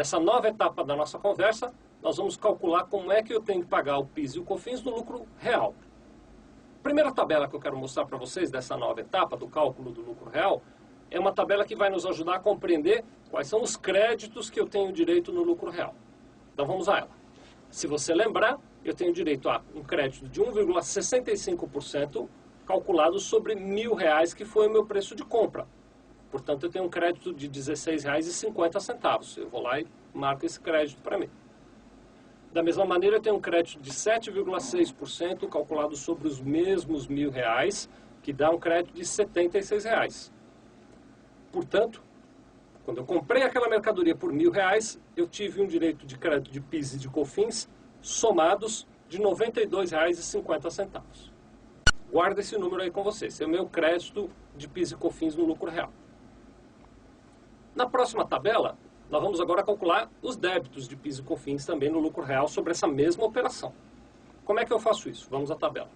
Nessa nova etapa da nossa conversa, nós vamos calcular como é que eu tenho que pagar o PIS e o COFINS no lucro real. A primeira tabela que eu quero mostrar para vocês dessa nova etapa do cálculo do lucro real é uma tabela que vai nos ajudar a compreender quais são os créditos que eu tenho direito no lucro real. Então vamos a ela. Se você lembrar, eu tenho direito a um crédito de 1,65% calculado sobre R$1.000, que foi o meu preço de compra. Portanto, eu tenho um crédito de R$16,50. Eu vou lá e marco esse crédito para mim. Da mesma maneira, eu tenho um crédito de 7,6% calculado sobre os mesmos R$1.000, que dá um crédito de R$76. Portanto, quando eu comprei aquela mercadoria por R$1.000, eu tive um direito de crédito de PIS e de COFINS somados de R$ 92,50. Guarda esse número aí com você. Esse é o meu crédito de PIS e COFINS no lucro real. Na próxima tabela, nós vamos agora calcular os débitos de PIS e COFINS também no lucro real sobre essa mesma operação. Como é que eu faço isso? Vamos à tabela.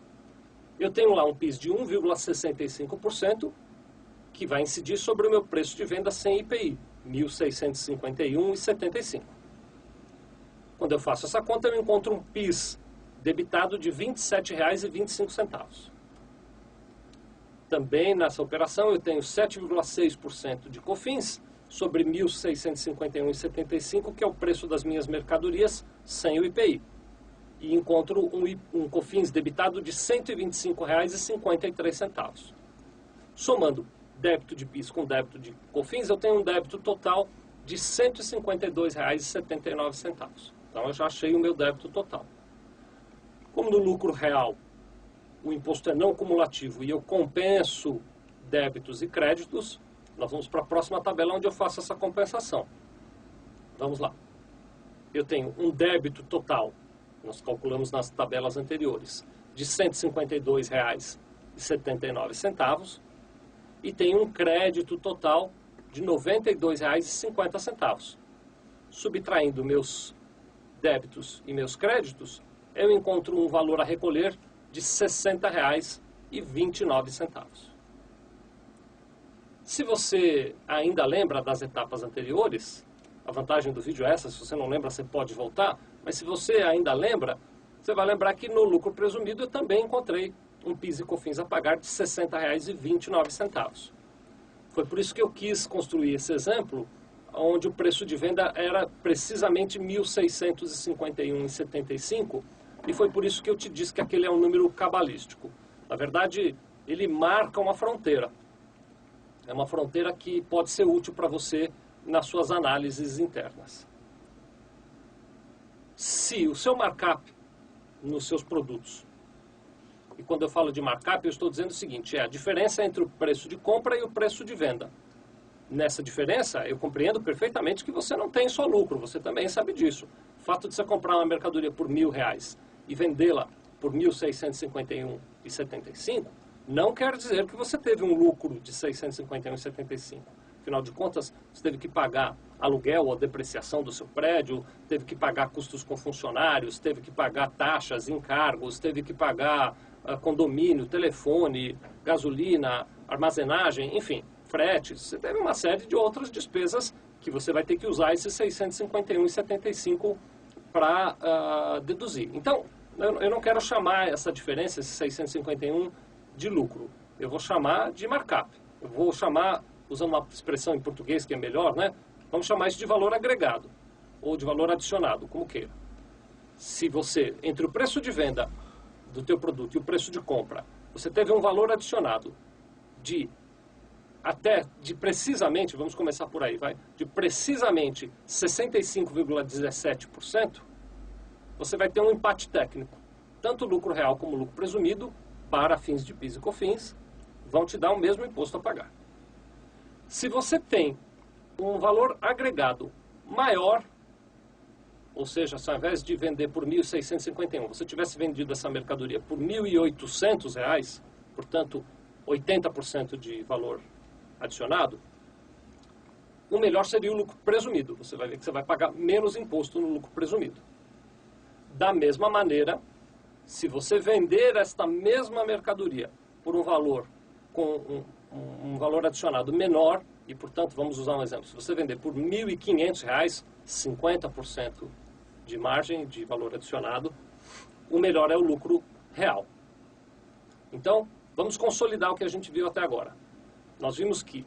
Eu tenho lá um PIS de 1,65%, que vai incidir sobre o meu preço de venda sem IPI, R$ 1.651,75. Quando eu faço essa conta, eu encontro um PIS debitado de R$ 27,25. Também nessa operação eu tenho 7,6% de COFINS sobre R$ 1.651,75, que é o preço das minhas mercadorias sem o IPI. E encontro um COFINS debitado de R$ 125,53. Somando débito de PIS com débito de COFINS, eu tenho um débito total de R$ 152,79. Então eu já achei o meu débito total. Como no lucro real o imposto é não cumulativo e eu compenso débitos e créditos, nós vamos para a próxima tabela onde eu faço essa compensação. Vamos lá. Eu tenho um débito total, nós calculamos nas tabelas anteriores, de R$ 152,79 e tenho um crédito total de R$ 92,50. Subtraindo meus débitos e meus créditos, eu encontro um valor a recolher de R$ 60,29. Se você ainda lembra das etapas anteriores, a vantagem do vídeo é essa, se você não lembra você pode voltar, mas se você ainda lembra, você vai lembrar que no lucro presumido eu também encontrei um PIS e COFINS a pagar de R$ 60,29. Foi por isso que eu quis construir esse exemplo, onde o preço de venda era precisamente R$ 1.651,75, e foi por isso que eu te disse que aquele é um número cabalístico. Na verdade, ele marca uma fronteira. É uma fronteira que pode ser útil para você nas suas análises internas. Se o seu markup nos seus produtos, e quando eu falo de markup, eu estou dizendo o seguinte, é a diferença entre o preço de compra e o preço de venda. Nessa diferença, eu compreendo perfeitamente que você não tem só lucro, você também sabe disso. O fato de você comprar uma mercadoria por R$1.000 e vendê-la por R$ 1.651,75, não quer dizer que você teve um lucro de R$ 651,75. Afinal de contas, você teve que pagar aluguel ou depreciação do seu prédio, teve que pagar custos com funcionários, teve que pagar taxas, encargos, teve que pagar condomínio, telefone, gasolina, armazenagem, enfim, fretes. Você teve uma série de outras despesas que você vai ter que usar esses R$ 651,75 para deduzir. Então, eu não quero chamar essa diferença, esse 651, de lucro. Eu vou chamar de markup. Eu vou chamar, usando uma expressão em português que é melhor, né? Vamos chamar isso de valor agregado, ou de valor adicionado, como queira. Se você, entre o preço de venda do teu produto e o preço de compra, você teve um valor adicionado de precisamente, vamos começar por aí, vai, de precisamente 65,17%, você vai ter um empate técnico. Tanto o lucro real como o lucro presumido, para fins de PIS e COFINS, vão te dar o mesmo imposto a pagar. Se você tem um valor agregado maior, ou seja, se ao invés de vender por R$ 1.651, você tivesse vendido essa mercadoria por R$ 1.800, portanto, 80% de valor adicionado, o melhor seria o lucro presumido. Você vai ver que você vai pagar menos imposto no lucro presumido. Da mesma maneira, se você vender esta mesma mercadoria por um valor com um valor adicionado menor, e, portanto, vamos usar um exemplo. Se você vender por R$ 1.500, 50% de margem, de valor adicionado, o melhor é o lucro real. Então, vamos consolidar o que a gente viu até agora. Nós vimos que,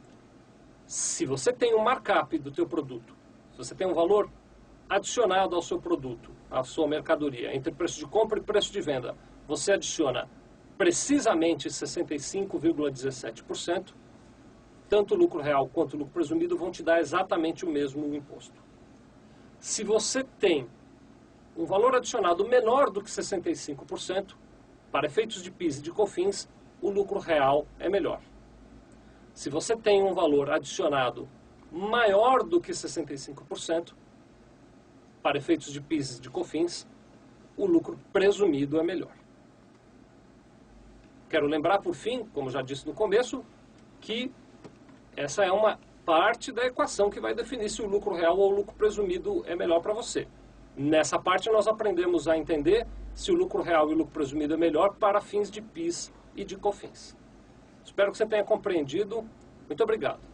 se você tem um markup do teu produto, se você tem um valor adicionado ao seu produto, à sua mercadoria, entre preço de compra e preço de venda, você adiciona precisamente 65,17%, tanto o lucro real quanto o lucro presumido vão te dar exatamente o mesmo imposto. Se você tem um valor adicionado menor do que 65%, para efeitos de PIS e de COFINS, o lucro real é melhor. Se você tem um valor adicionado maior do que 65%, para efeitos de PIS e de COFINS, o lucro presumido é melhor. Quero lembrar, por fim, como já disse no começo, que essa é uma parte da equação que vai definir se o lucro real ou o lucro presumido é melhor para você. Nessa parte nós aprendemos a entender se o lucro real e o lucro presumido é melhor para fins de PIS e de COFINS. Espero que você tenha compreendido. Muito obrigado.